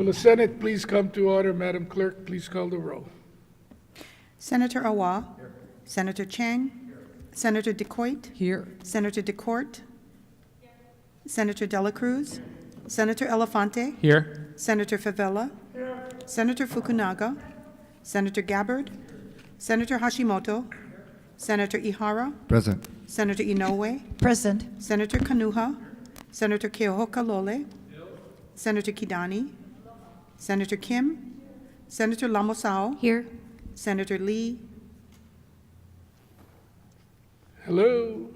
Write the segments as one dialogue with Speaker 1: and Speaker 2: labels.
Speaker 1: Will the Senate please come to order? Madam Clerk, please call the roll.
Speaker 2: Senator Awa. Here. Senator Chang. Here. Senator DeCoite.
Speaker 3: Here.
Speaker 2: Senator DeCourt. Here. Senator Dela Cruz. Here. Senator Elefante.
Speaker 3: Here.
Speaker 2: Senator Favela. Here. Senator Fukunaga. Senator Gabbard. Here. Senator Hashimoto. Here. Senator Ihara.
Speaker 4: Present.
Speaker 2: Senator Inoue.
Speaker 5: Present.
Speaker 2: Senator Kanuha. Senator Keohoka Lole. Senator Kidani. Senator Kim. Senator Lamosao.
Speaker 5: Here.
Speaker 2: Senator Lee.
Speaker 1: Hello.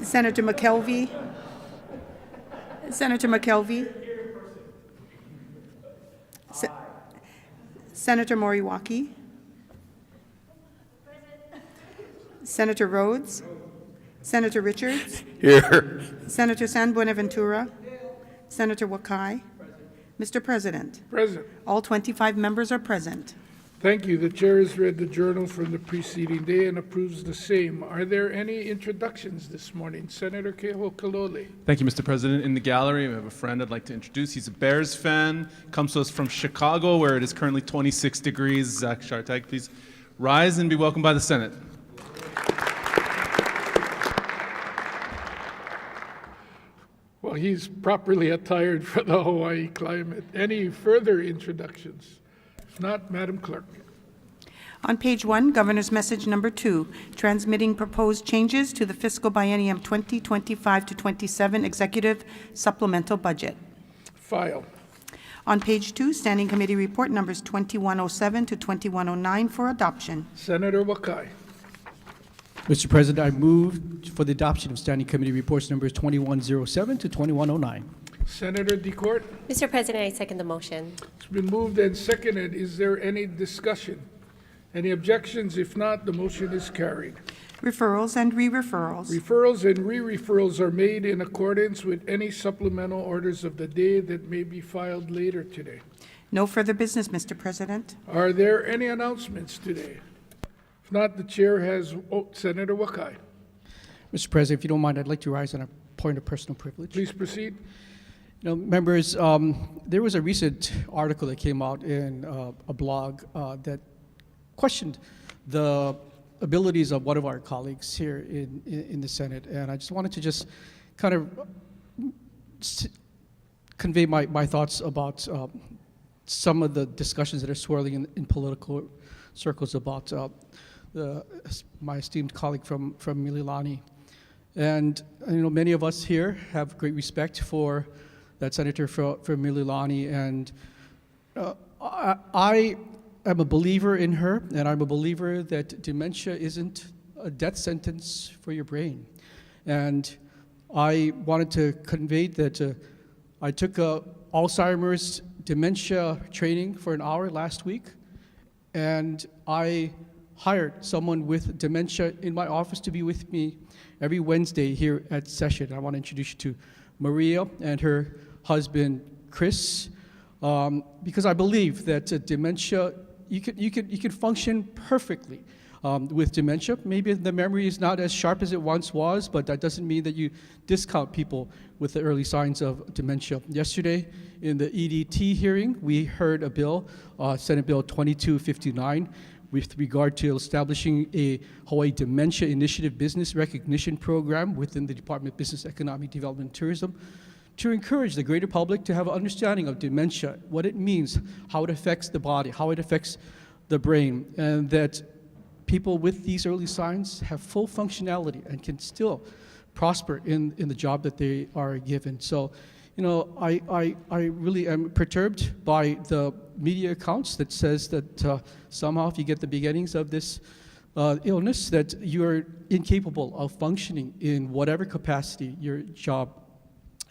Speaker 2: Senator McKelvey. Senator McKelvey. Senator Moriwaki. Senator Rhodes. Senator Richards.
Speaker 4: Here.
Speaker 2: Senator San Buenaventura. Senator Wakai. Mr. President,
Speaker 1: Present.
Speaker 2: all 25 members are present.
Speaker 1: Thank you. The chair has read the journal from the preceding day and approves the same. Are there any introductions this morning? Senator Kehoka Lole.
Speaker 3: Thank you, Mr. President. In the gallery, we have a friend I'd like to introduce. He's a Bears fan, comes to us from Chicago, where it is currently 26 degrees. Zach Shartag, please rise and be welcomed by the Senate.
Speaker 1: Well, he's properly attired for the Hawaii climate. Any further introductions? If not, Madam Clerk.
Speaker 2: On page 1, Governor's Message number 2, transmitting proposed changes to the fiscal biennium 2025 to 27 Executive Supplemental Budget.
Speaker 1: File.
Speaker 2: On page 2, Standing Committee Report numbers 2107 to 2109 for adoption.
Speaker 1: Senator Wakai.
Speaker 6: Mr. President, I move for the adoption of Standing Committee Reports numbers 2107 to 2109.
Speaker 1: Senator DeCourt.
Speaker 5: Mr. President, I second the motion.
Speaker 1: It's been moved and seconded. Is there any discussion? Any objections? If not, the motion is carried.
Speaker 2: Referrals and re-referrals.
Speaker 1: Referrals and re-referrals are made in accordance with any supplemental orders of the day that may be filed later today.
Speaker 2: No further business, Mr. President.
Speaker 1: Are there any announcements today? If not, the chair has, Senator Wakai.
Speaker 6: Mr. President, if you don't mind, I'd like to rise on a point of personal privilege.
Speaker 1: Please proceed.
Speaker 6: You know, members, there was a recent article that came out in a blog that questioned the abilities of one of our colleagues here in the Senate, and I just wanted to just kind of convey my thoughts about some of the discussions that are swirling in political circles about my esteemed colleague from Mililani. And you know, many of us here have great respect for that senator from Mililani, and I am a believer in her, and I'm a believer that dementia isn't a death sentence for your brain. And I wanted to convey that I took Alzheimer's dementia training for an hour last week, and I hired someone with dementia in my office to be with me every Wednesday here at session. I want to introduce you to Maria and her husband, Chris, because I believe that dementia, you can function perfectly with dementia. Maybe the memory is not as sharp as it once was, but that doesn't mean that you discount people with the early signs of dementia. Yesterday, in the EDT hearing, we heard a bill, Senate Bill 2259, with regard to establishing a Hawaii Dementia Initiative Business Recognition Program within the Department of Business, Economic Development, and Tourism to encourage the greater public to have an understanding of dementia, what it means, how it affects the body, how it affects the brain, and that people with these early signs have full functionality and can still prosper in the job that they are given. So, you know, I really am perturbed by the media accounts that says that somehow if you get the beginnings of this illness, that you're incapable of functioning in whatever capacity your job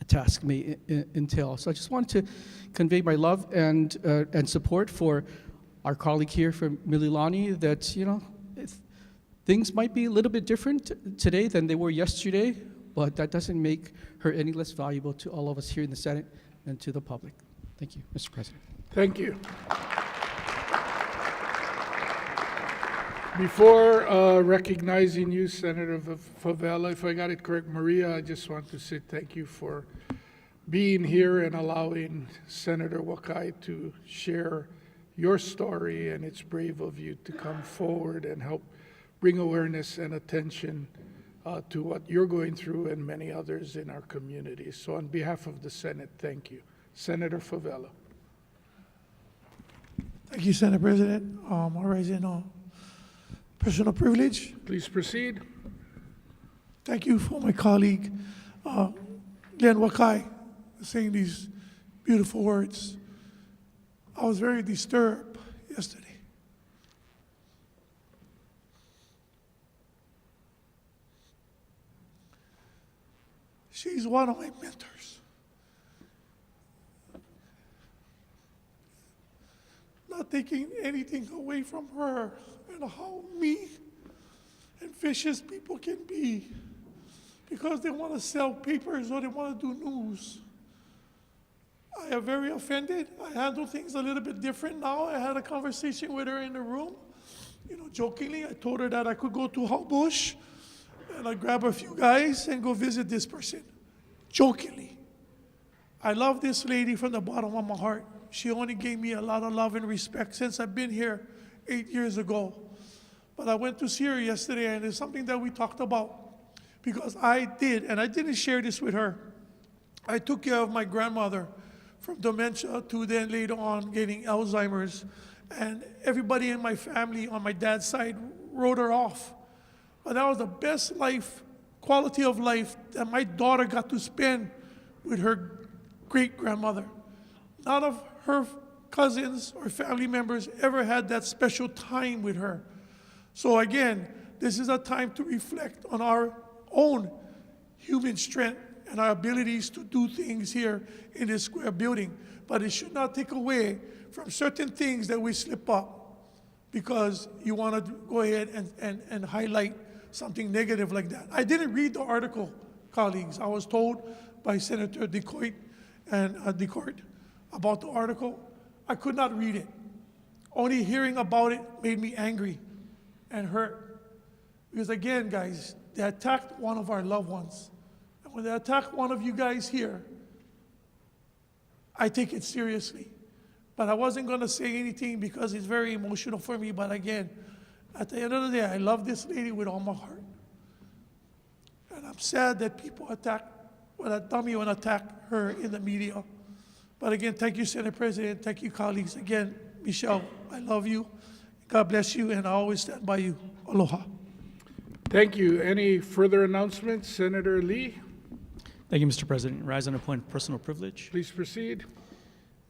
Speaker 6: task may entail. So I just want to convey my love and support for our colleague here from Mililani, that, you know, things might be a little bit different today than they were yesterday, but that doesn't make her any less valuable to all of us here in the Senate and to the public. Thank you, Mr. President.
Speaker 1: Thank you. Before recognizing you, Senator Favela, if I got it correct, Maria, I just want to say thank you for being here and allowing Senator Hawai'i to share your story, and it's brave of you to come forward and help bring awareness and attention to what you're going through and many others in our community. So on behalf of the Senate, thank you. Senator Favela.
Speaker 4: Thank you, Senate President. I raise in personal privilege.
Speaker 1: Please proceed.
Speaker 4: Thank you for my colleague, Glenn Hawai'i, saying these beautiful words. I was very disturbed yesterday. She's one of my mentors. Not taking anything away from her and how mean and vicious people can be because they want to sell papers or they want to do news. I am very offended. I handle things a little bit different now. I had a conversation with her in the room. Jokingly, I told her that I could go to Hawbush and I'd grab a few guys and go visit this person. Jokingly. I love this lady from the bottom of my heart. She only gave me a lot of love and respect since I've been here 8 years ago. But I went to see her yesterday, and it's something that we talked about. Because I didn't share this with her. I took care of my grandmother from dementia to then later on getting Alzheimer's. And everybody in my family on my dad's side wrote her off. But that was the best quality of life that my daughter got to spend with her great-grandmother. None of her cousins or family members ever had that special time with her. So again, this is a time to reflect on our own human strength and our abilities to do things here in this square building. But it should not take away from certain things that we slip up because you want to go ahead and highlight something negative like that. I didn't read the article, colleagues. I was told by Senator DeCoit and DeCourt about the article. I could not read it. Only hearing about it made me angry and hurt. Because again, guys, they attacked one of our loved ones. And when they attack one of you guys here, I take it seriously. But I wasn't going to say anything because it's very emotional for me. But again, at the end of the day, I love this lady with all my heart. And I'm sad that people dummy and attack her in the media. But again, thank you, Senate President. Thank you, colleagues. Again, Michelle, I love you. God bless you, and I always stand by you. Aloha.
Speaker 1: Thank you. Any further announcements? Senator Lee,
Speaker 7: Thank you, Mr. President. Rise on a point of personal privilege.
Speaker 1: please proceed.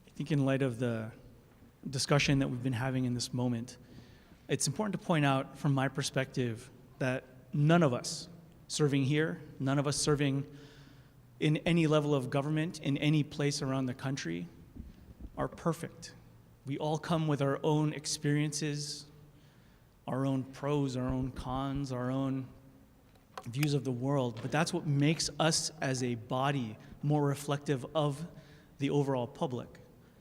Speaker 7: I think in light of the discussion that we've been having in this moment, it's important to point out from my perspective that none of us serving here, none of us serving in any level of government, in any place around the country, are perfect. We all come with our own experiences, our own pros, our own cons, our own views of the world, but that's what makes us as a body more reflective of the overall public.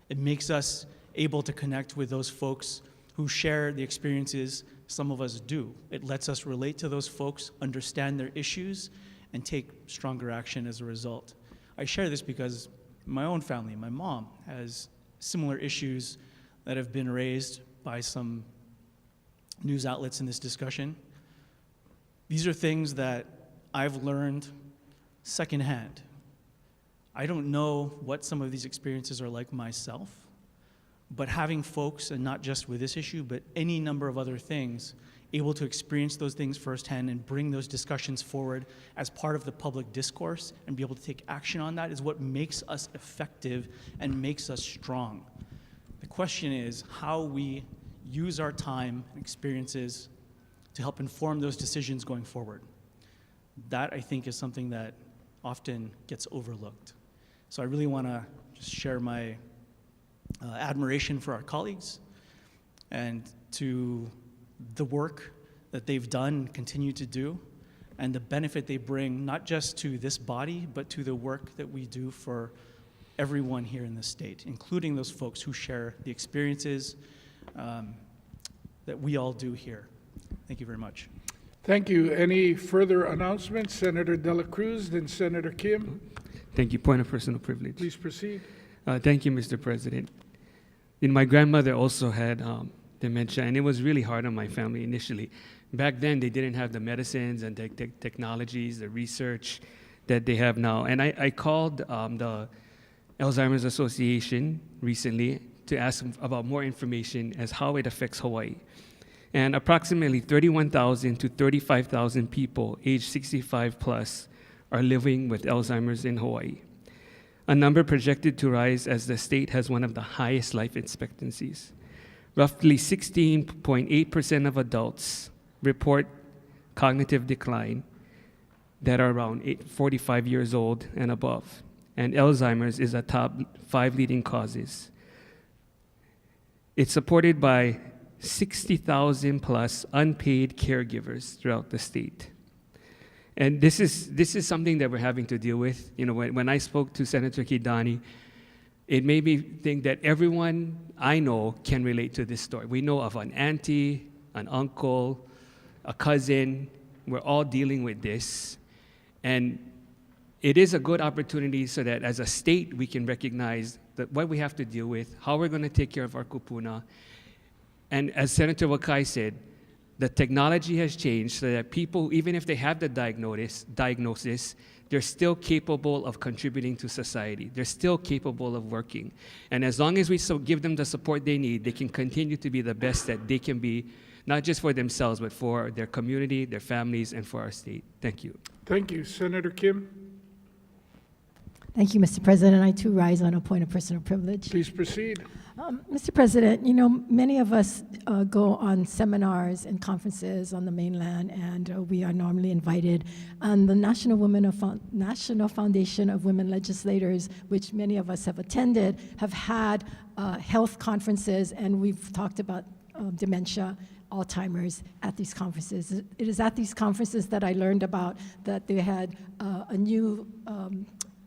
Speaker 7: It makes us able to connect with those folks who share the experiences some of us do. It lets us relate to those folks, understand their issues, and take stronger action as a result. I share this because my own family, my mom, has similar issues that have been raised by some news outlets in this discussion. These are things that I've learned secondhand. I don't know what some of these experiences are like myself, but having folks, and not just with this issue, but any number of other things, able to experience those things firsthand and bring those discussions forward as part of the public discourse and be able to take action on that is what makes us effective and makes us strong. The question is how we use our time and experiences to help inform those decisions going forward. That, I think, is something that often gets overlooked. So I really want to just share my admiration for our colleagues and to the work that they've done and continue to do, and the benefit they bring not just to this body, but to the work that we do for everyone here in the state, including those folks who share the experiences that we all do here. Thank you very much.
Speaker 1: Thank you. Any further announcements? Senator De La Cruz, then Senator Kim.
Speaker 8: Thank you. Point of personal privilege.
Speaker 1: Please proceed.
Speaker 8: Thank you, Mr. President. My grandmother also had dementia, and it was really hard on my family initially. Back then, they didn't have the medicines and technologies, the research that they have now. And I called the Alzheimer's Association recently to ask about more information as how it affects Hawaii. And approximately 31,000 to 35,000 people aged 65 plus are living with Alzheimer's in Hawaii, a number projected to rise as the state has one of the highest life expectancies. Roughly 16.8% of adults report cognitive decline that are around 45 years old and above, and Alzheimer's is a top 5 leading causes. It's supported by 60,000 plus unpaid caregivers throughout the state. And this is something that we're having to deal with. When I spoke to Senator Kidani, it made me think that everyone I know can relate to this story. We know of an auntie, an uncle, a cousin. We're all dealing with this. And it is a good opportunity so that as a state, we can recognize that what we have to deal with, how we're going to take care of our kupuna. And as Senator Wakai said, the technology has changed so that people, even if they have the diagnosis, they're still capable of contributing to society. They're still capable of working. And as long as we give them the support they need, they can continue to be the best that they can be, not just for themselves, but for their community, their families, and for our state. Thank you.
Speaker 1: Thank you. Senator Kim,
Speaker 9: Thank you, Mr. President. I too rise on a point of personal privilege.
Speaker 1: please proceed.
Speaker 9: Mr. President, many of us go on seminars and conferences on the mainland, and we are normally invited. And the National Foundation of Women Legislators, which many of us have attended, have had health conferences, and we've talked about dementia, Alzheimer's at these conferences. It is at these conferences that I learned about that they had a new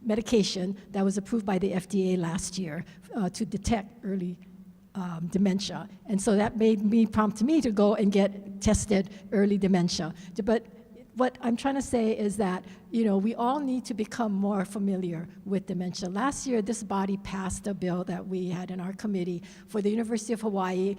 Speaker 9: medication that was approved by the FDA last year to detect early dementia. And so that prompted me to go and get tested early dementia. But what I'm trying to say is that, we all need to become more familiar with dementia. Last year, this body passed a bill that we had in our committee for the University of Hawaii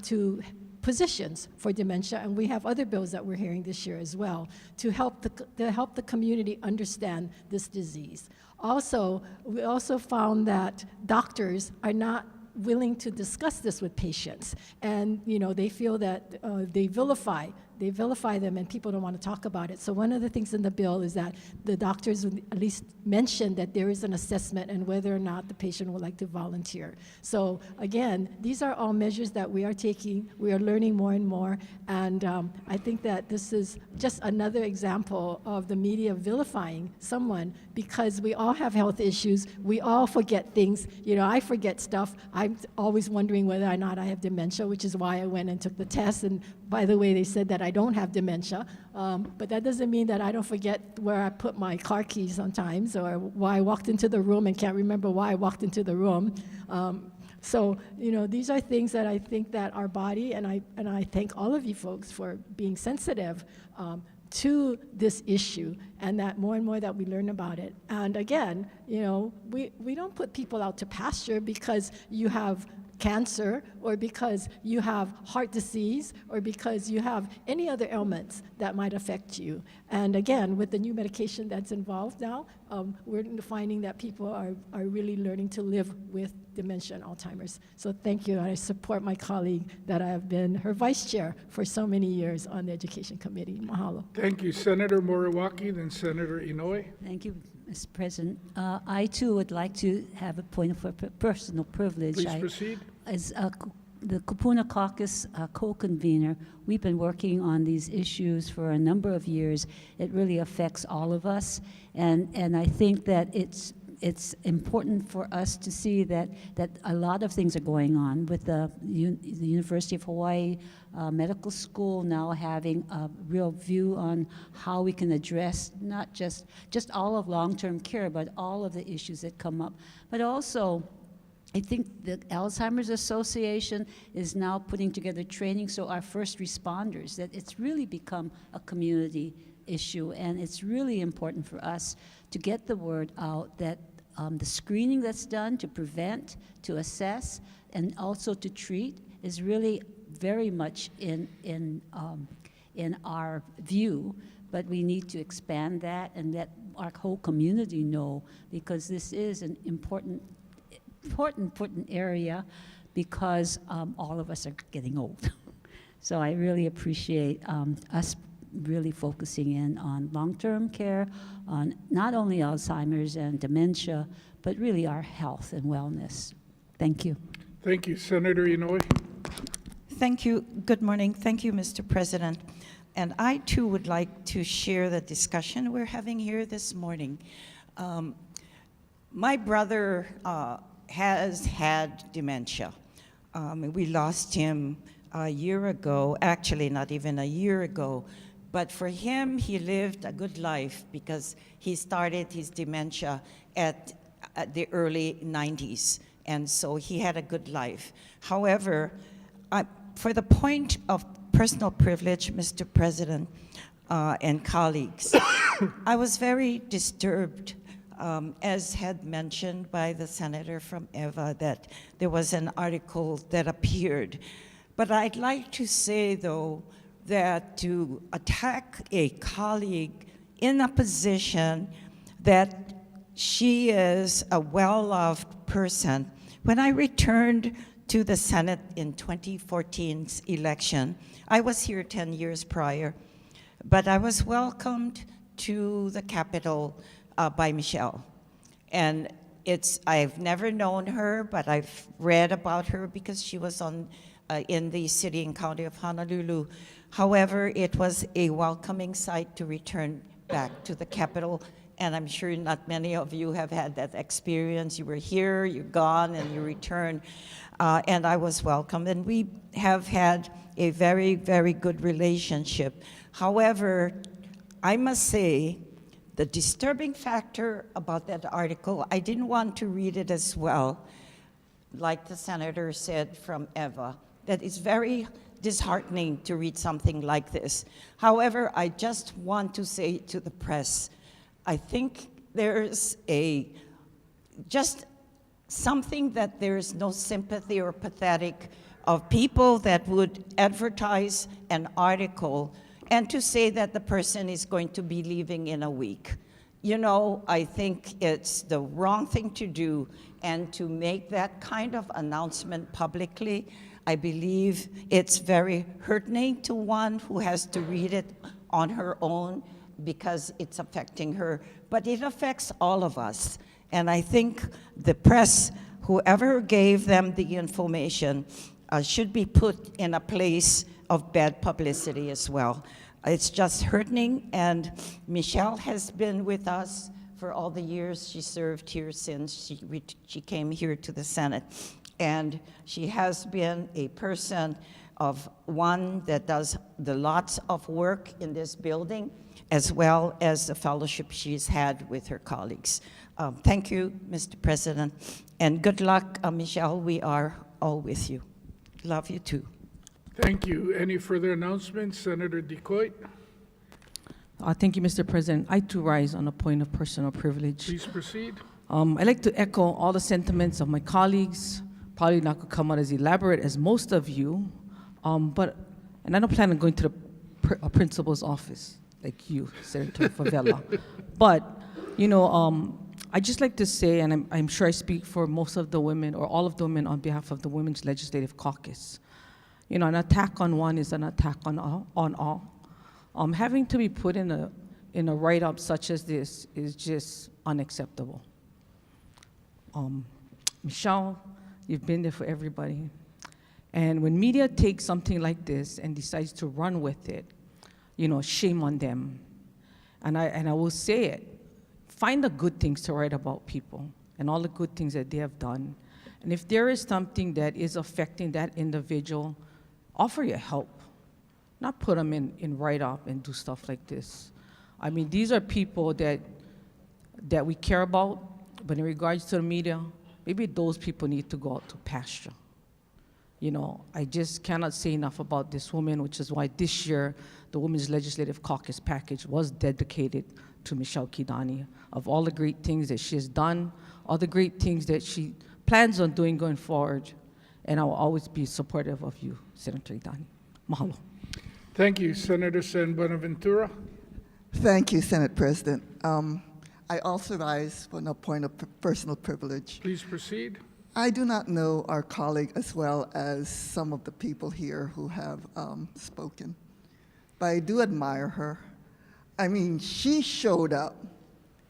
Speaker 9: to positions for dementia, and we have other bills that we're hearing this year as well to help the community understand this disease. Also, we also found that doctors are not willing to discuss this with patients, and they feel that they vilify them, and people don't want to talk about it. So one of the things in the bill is that the doctors would at least mention that there is an assessment and whether or not the patient would like to volunteer. So again, these are all measures that we are taking. We are learning more and more, and I think that this is just another example of the media vilifying someone because we all have health issues. We all forget things. I forget stuff. I'm always wondering whether or not I have dementia, which is why I went and took the test. And by the way, they said that I don't have dementia, but that doesn't mean that I don't forget where I put my car keys sometimes or why I walked into the room and can't remember why I walked into the room. So, these are things that I think that our body, and I thank all of you folks for being sensitive to this issue, and that more and more that we learn about it. And again, we don't put people out to pasture because you have cancer or because you have heart disease or because you have any other ailments that might affect you. And again, with the new medication that's involved now, we're finding that people are really learning to live with dementia and Alzheimer's. So thank you, and I support my colleague that I have been her vice chair for so many years on the Education Committee. Mahalo.
Speaker 1: Thank you. Senator Moriwaki, then Senator Inoue.
Speaker 10: Thank you, Mr. President. I, too, would like to have a point of personal privilege.
Speaker 1: Please proceed.
Speaker 10: As the Kupuna Caucus co-convener, we've been working on these issues for a number of years. It really affects all of us, and I think that it's important for us to see that a lot of things are going on with the University of Hawaii Medical School now having a real view on how we can address not just all of long-term care, but all of the issues that come up. But also, I think the Alzheimer's Association is now putting together training so our first responders, that it's really become a community issue, and it's really important for us to get the word out that the screening that's done to prevent, to assess, and also to treat is really very much in our view, but we need to expand that and let our whole community know, because this is an important area, because all of us are getting old. So I really appreciate us really focusing in on long-term care, on not only Alzheimer's and dementia, but really our health and wellness. Thank you.
Speaker 1: Thank you. Senator Inouye.
Speaker 11: Thank you. Good morning. Thank you, Mr. President. And I, too, would like to share the discussion we're having here this morning. My brother has had dementia. We lost him a year ago, actually not even a year ago, but for him, he lived a good life because he started his dementia at the early 90s, and so he had a good life. However, for the point of personal privilege, Mr. President and colleagues, I was very disturbed, as had mentioned by the senator from EVA, that there was an article that appeared. But I'd like to say, though, that to attack a colleague in a position that she is a well-loved person. When I returned to the Senate in 2014's election, I was here 10 years prior, but I was welcomed to the Capitol by Michelle. And I've never known her, but I've read about her because she was in the city and county of Honolulu. However, it was a welcoming sight to return back to the Capitol, and I'm sure not many of you have had that experience. You were here, you're gone, and you return, and I was welcomed, and we have had a very, very good relationship. However, I must say, the disturbing factor about that article, I didn't want to read it as well, like the senator said from EVA, that it's very disheartening to read something like this. However, I just want to say to the press, I think there's just something that there's no sympathy or pathetic of people that would advertise an article and to say that the person is going to be leaving in a week. You know, I think it's the wrong thing to do, and to make that kind of announcement publicly, I believe it's very hurting to one who has to read it on her own because it's affecting her, but it affects all of us. And I think the press, whoever gave them the information, should be put in a place of bad publicity as well. It's just hurting, and Michelle has been with us for all the years she served here since she came here to the Senate. And she has been a person of one that does the lots of work in this building, as well as the fellowship she's had with her colleagues. Thank you, Mr. President, and good luck, Michelle. We are all with you. Love you too.
Speaker 1: Thank you. Any further announcements? Senator Decoit,
Speaker 12: Thank you, Mr. President. I too rise on a point of personal privilege.
Speaker 1: please proceed.
Speaker 12: I'd like to echo all the sentiments of my colleagues. Probably not going to come out as elaborate as most of you, and I don't plan on going to the principal's office like you, Senator Favela. But, you know, I just like to say, and I'm sure I speak for most of the women or all of the women on behalf of the Women's Legislative Caucus. You know, an attack on one is an attack on all. Having to be put in a write-up such as this is just unacceptable. Michelle, you've been there for everybody. And when media takes something like this and decides to run with it, you know, shame on them. And I will say it, find the good things to write about people and all the good things that they have done. And if there is something that is affecting that individual, offer your help. Not put them in write-up and do stuff like this. I mean, these are people that we care about, but in regards to the media, maybe those people need to go out to pasture. I just cannot say enough about this woman, which is why this year the Women's Legislative Caucus package was dedicated to Michelle Kidani, of all the great things that she has done, all the great things that she plans on doing going forward. And I will always be supportive of you, Senator Kidani. Mahalo.
Speaker 1: Thank you, Senator San Buenaventura.
Speaker 13: Thank you, Senate President. I also rise on a point of personal privilege.
Speaker 1: Please proceed.
Speaker 13: I do not know our colleague as well as some of the people here who have spoken, but I do admire her. I mean, she showed up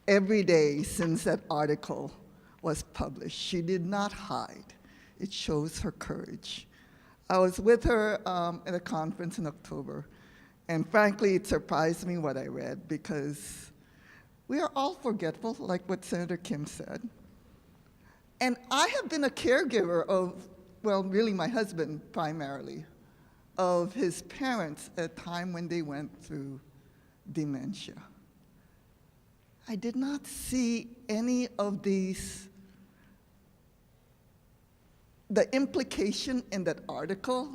Speaker 13: every day since that article was published. She did not hide. It shows her courage. I was with her at a conference in October, and frankly, it surprised me what I read, because we are all forgetful, like what Senator Kim said. And I have been a caregiver of, well, really my husband primarily, of his parents at a time when they went through dementia. I did not see any of these, the implication in that article.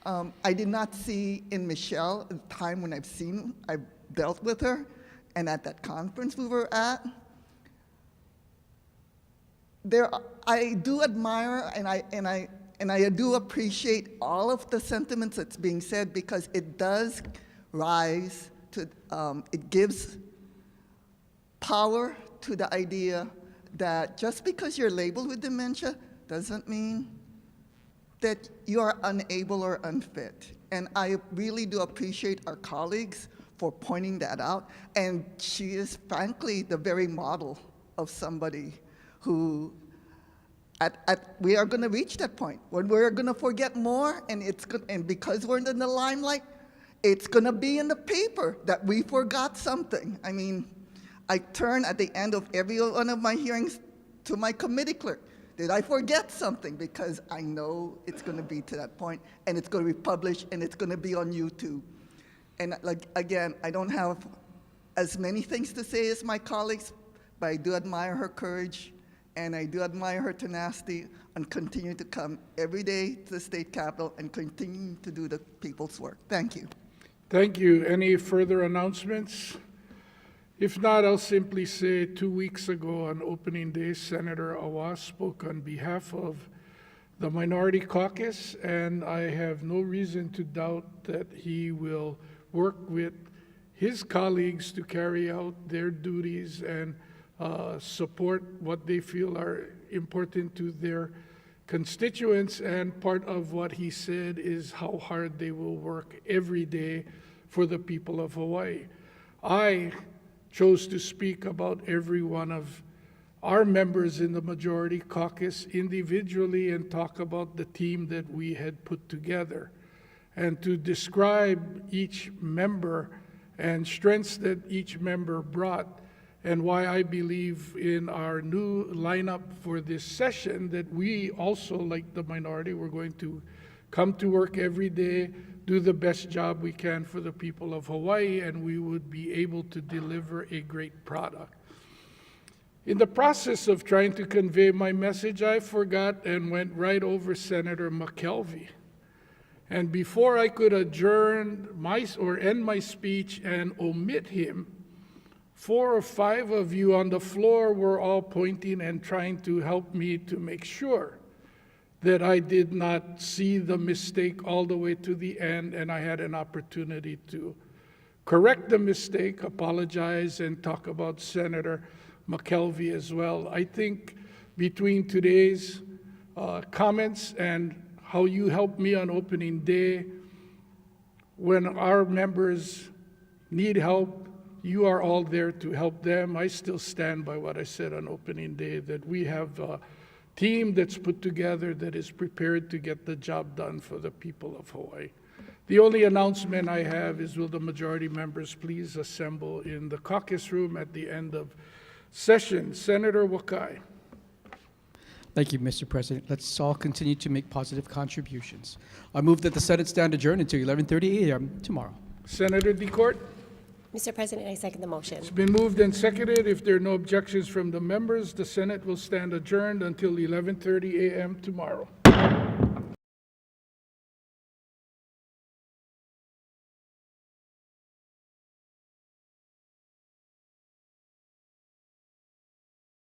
Speaker 13: I did not see in Michelle at the time when I've dealt with her, and at that conference we were at. I do admire and I do appreciate all of the sentiments that's being said, because it does rise to, it gives power to the idea that just because you're labeled with dementia doesn't mean that you are unable or unfit. And I really do appreciate our colleagues for pointing that out. And she is frankly the very model of somebody who we are going to reach that point when we're going to forget more, and because we're in the limelight, it's going to be in the paper that we forgot something. I mean, I turn at the end of every one of my hearings to my committee clerk. Did I forget something? Because I know it's going to be to that point, and it's going to be published, and it's going to be on YouTube. And again, I don't have as many things to say as my colleagues, but I do admire her courage, and I do admire her tenacity, and continue to come every day to the state capitol and continue to do the people's work. Thank you.
Speaker 1: Thank you. Any further announcements? If not, I'll simply say 2 weeks ago on opening day, Senator Awa spoke on behalf of the Minority Caucus, and I have no reason to doubt that he will work with his colleagues to carry out their duties and support what they feel are important to their constituents. And part of what he said is how hard they will work every day for the people of Hawaii. I chose to speak about every one of our members in the Majority Caucus individually and talk about the team that we had put together, and to describe each member and strengths that each member brought, and why I believe in our new lineup for this session that we also, like the minority, we're going to come to work every day, do the best job we can for the people of Hawaii, and we would be able to deliver a great product. In the process of trying to convey my message, I forgot and went right over Senator McKelvey. And before I could adjourn end my speech and omit him, 4 or 5 of you on the floor were all pointing and trying to help me to make sure that I did not see the mistake all the way to the end, and I had an opportunity to correct the mistake, apologize, and talk about Senator McKelvey as well. I think between today's comments and how you helped me on opening day, when our members need help, you are all there to help them. I still stand by what I said on opening day, that we have a team that's put together that is prepared to get the job done for the people of Hawaii. The only announcement I have is, will the majority members please assemble in the caucus room at the end of session. Senator Wakai.
Speaker 6: Thank you, Mr. President. Let's all continue to make positive contributions. I move that the Senate stand adjourned until 11:30 a.m. tomorrow.
Speaker 1: Senator DeCourt.
Speaker 5: Mr. President, I second the motion.
Speaker 1: It's been moved and seconded. If there are no objections from the members, the Senate will stand adjourned until 11:30 a.m. tomorrow.